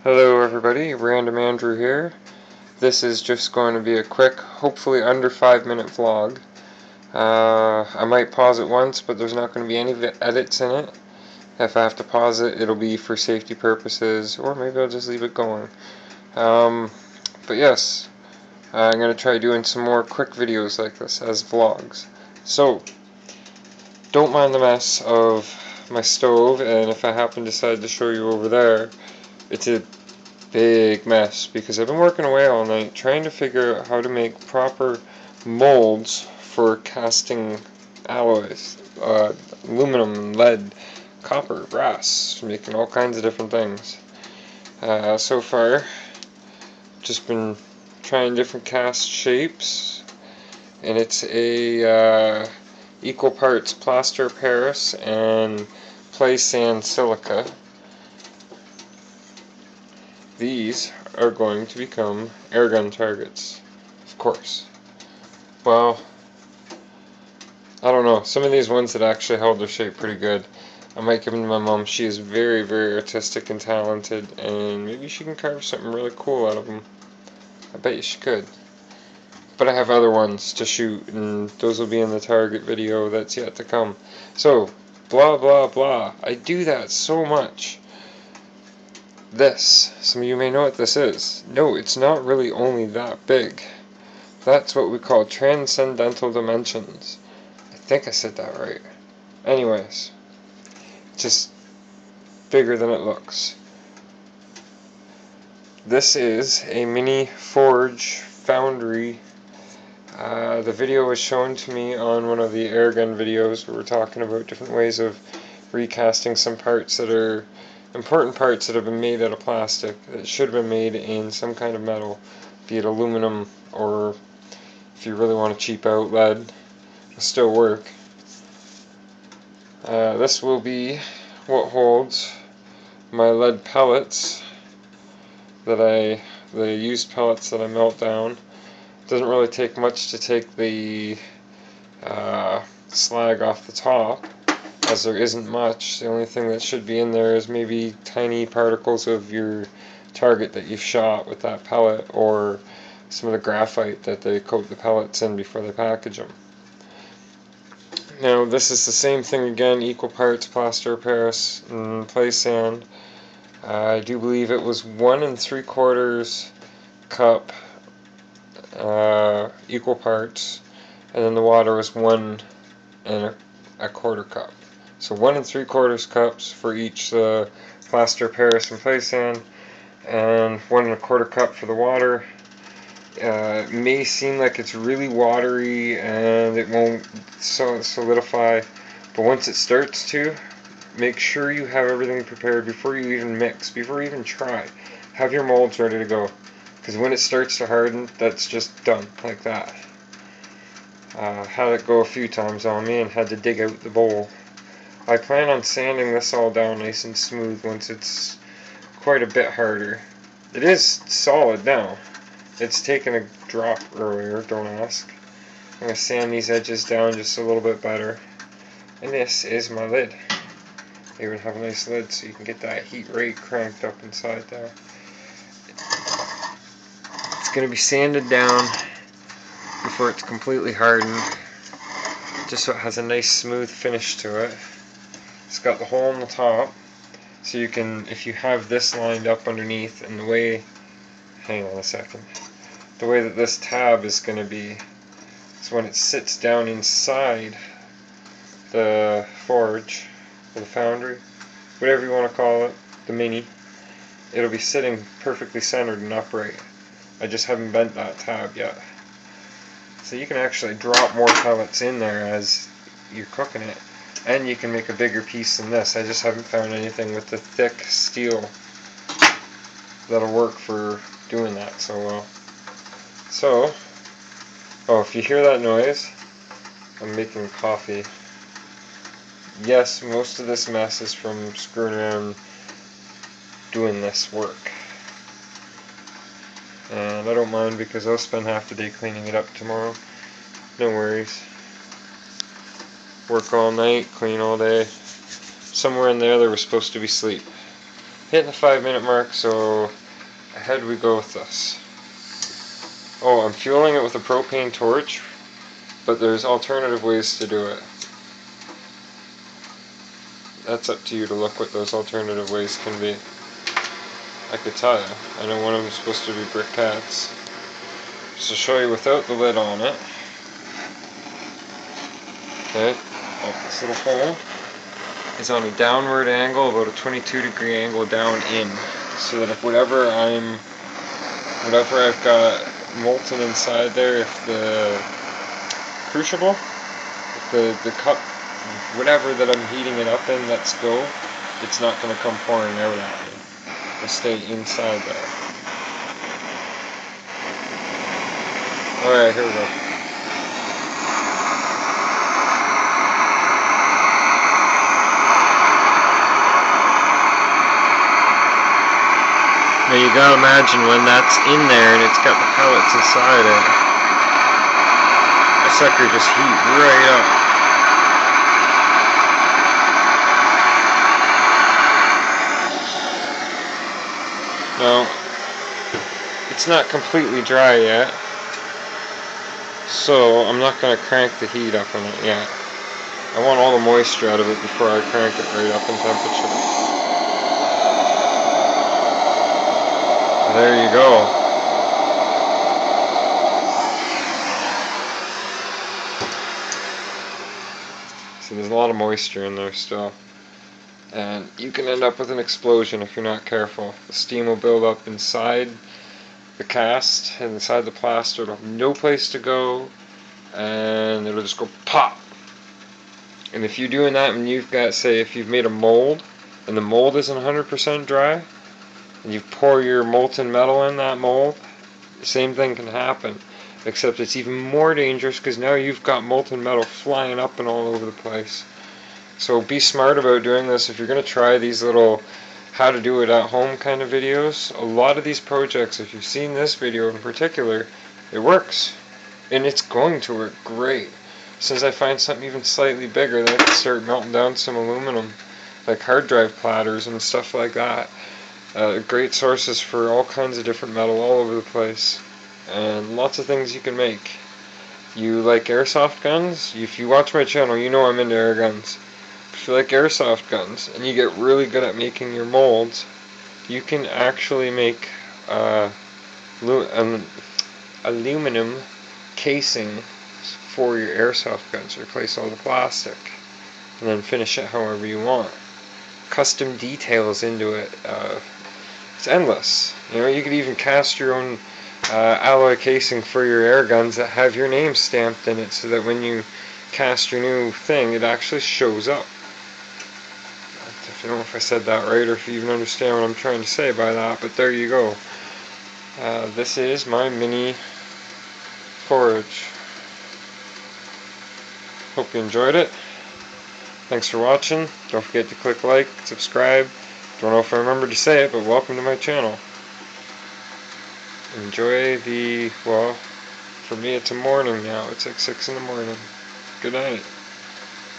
Hello everybody, Random Andrew here. This is just going to be a quick, hopefully under 5-minute vlog. I might pause it once, but there's not going to be any edits in it. If I have to pause it, it'll be for safety purposes, or maybe I'll just leave it going. But yes, I'm going to try doing some more quick videos like this as vlogs. So, don't mind the mess of my stove, and if I happen to decide to show you over there, it's a big mess because I've been working away all night trying to figure out how to make proper molds for casting alloys, aluminum, lead, copper, brass, making all kinds of different things. So far, just been trying different cast shapes, and it's a equal parts plaster of Paris and play sand silica. These are going to become airgun targets, of course. Well, I don't know. Some of these ones that actually held their shape pretty good, I might give them to my mom. She is very, very artistic and talented, and maybe she can carve something really cool out of them. I bet you she could. But I have other ones to shoot, and those will be in the target video that's yet to come. So, blah, blah, blah. I do that so much. This, some of you may know what this is. No, it's not really only that big. That's what we call transcendental dimensions. I think I said that right. Anyways, just bigger than it looks. This is a mini forge foundry. The video was shown to me on one of the airgun videos where we're talking about different ways of recasting some parts that are important parts that have been made out of plastic that should have been made in some kind of metal, be it aluminum or, if you really want to cheap out, lead. It'll still work. This will be what holds my lead pellets the used pellets that I melt down. It doesn't really take much to take the slag off the top, as there isn't much. The only thing that should be in there is maybe tiny particles of your target that you've shot with that pellet, or some of the graphite that they coat the pellets in before they package them. Now this is the same thing again, equal parts plaster of Paris and play sand. I do believe it was 1 3/4 cup equal parts, and then the water was 1 1/4 cup. So 1 3/4 cups for each plaster of Paris and play sand, and 1 1/4 cup for the water. It may seem like it's really watery and it won't solidify, but once it starts to, make sure you have everything prepared before you even mix, before you even try. Have your molds ready to go, because when it starts to harden, that's just done, like that. Had it go a few times on me and had to dig out the bowl. I plan on sanding this all down nice and smooth once it's quite a bit harder. It is solid now. It's taken a drop earlier, don't ask. I'm going to sand these edges down just a little bit better. And this is my lid. They even have a nice lid so you can get that heat rate cranked up inside there. It's going to be sanded down before it's completely hardened, just so it has a nice smooth finish to it. It's got the hole in the top, so you can, if you have this lined up underneath, and the way, hang on a second, the way that this tab is going to be, is when it sits down inside the forge, or the foundry, whatever you want to call it, the mini, it'll be sitting perfectly centered and upright. I just haven't bent that tab yet. So you can actually drop more pellets in there as you're cooking it, and you can make a bigger piece than this. I just haven't found anything with the thick steel that'll work for doing that so well. So, oh, if you hear that noise, I'm making coffee. Yes, most of this mess is from screwing around doing this work. And I don't mind, because I'll spend half the day cleaning it up tomorrow. No worries. Work all night, clean all day. Somewhere in there was supposed to be sleep. hitting the 5-minute mark, so ahead we go with this. Oh, I'm fueling it with a propane torch, but there's alternative ways to do it. That's up to you to look what those alternative ways can be. I could tell you. I know one of them is supposed to be briquettes. Just to show you without the lid on it. Okay, this little hole is on a downward angle, about a 22-degree angle down in, so that if whatever I've got molten inside there, if the crucible, if the cup, whatever that I'm heating it up in lets go, it's not going to come pouring out at me. It'll stay inside there. Alright, here we go. Now you gotta imagine when that's in there and it's got the pellets inside it, that sucker just heat right up. Now, it's not completely dry yet, so I'm not going to crank the heat up on it yet. I want all the moisture out of it before I crank it right up in temperature. There you go. So there's a lot of moisture in there still. And you can end up with an explosion if you're not careful. The steam will build up inside the cast and inside the plaster. It'll have no place to go, and it'll just go pop. And if you're doing that and you've got, say, if you've made a mold and the mold isn't 100% dry, and you pour your molten metal in that mold, the same thing can happen. Except it's even more dangerous because now you've got molten metal flying up and all over the place. So be smart about doing this. If you're going to try these little how to do it at home kind of videos, a lot of these projects, if you've seen this video in particular, it works. And it's going to work great. Since I find something even slightly bigger, then I can start melting down some aluminum, like hard drive platters and stuff like that. Great sources for all kinds of different metal all over the place. And lots of things you can make. You like airsoft guns? If you watch my channel, you know I'm into air guns. If you like airsoft guns and you get really good at making your molds, you can actually make aluminum casing for your airsoft guns. Replace all the plastic and then finish it however you want. Custom details into it. It's endless. You know, you could even cast your own alloy casing for your air guns that have your name stamped in it, so that when you cast your new thing, it actually shows up. I don't know if I said that right or if you even understand what I'm trying to say by that, but there you go. This is my mini forge. Hope you enjoyed it. Thanks for watching. Don't forget to click like, subscribe. Don't know if I remembered to say it, but welcome to my channel. Enjoy the, well, for me it's a morning now. It's like 6 in the morning. Good night.